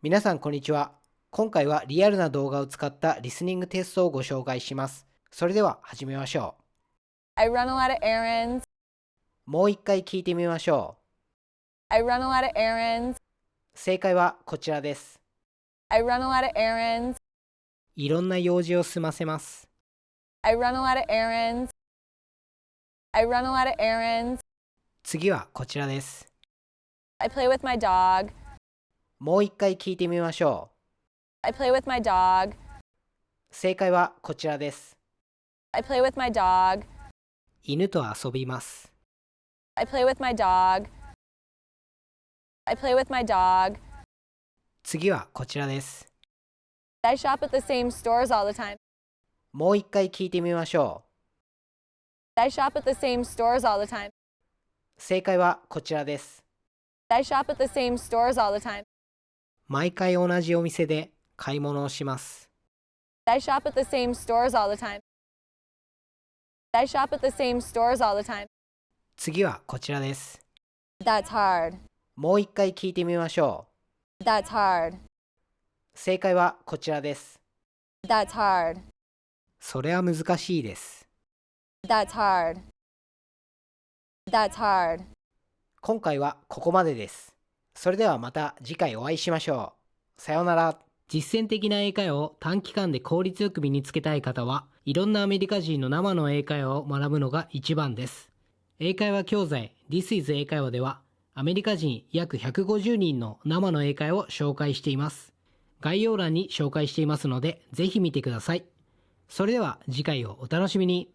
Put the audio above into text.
皆さんこんにちは。今回はリアルな動画を使ったリスニングテストをご紹介します。それでは始めましょう。I run a lot of errands. もう一回聞いてみましょ I run a lot of errands. う。正解はこちらです。I run a lot of errands. いろんな用事を済ませます。I run a lot of errands. I run a lot of errands. 次はこちらです。I play with my dog. もう一回聞いてみましょ I play with my dog. う。正解はこちらです。I play with my dog. 犬と遊びます。I play with my dog. I play with my dog. 次はこちらです。I shop at the same stores all the time. もう一回聞いてみましょ I shop at the same stores all the time. う。正解はこちらです。I shop at the same stores all the time. 毎回同じお店で買い物をします。I shop at the same stores all the time. I shop at the same stores all the time. 次はこちらです。 That's hard. もう一回聞いてみましょ That's hard. う。正解はこちらです。 That's hard. それは難しいです。 That's hard. That's hard. 今回はここまでです。それではまた次回お会いしましょう。さようなら。実践的な英会話を短期間で効率よく身につけたい方は、いろんなアメリカ人の生の英会話を学ぶのが一番です。英会話教材 This is 英会話では、アメリカ人約150人の生の英会話を紹介しています。概要欄に紹介していますので、ぜひ見てください。それでは次回をお楽しみに。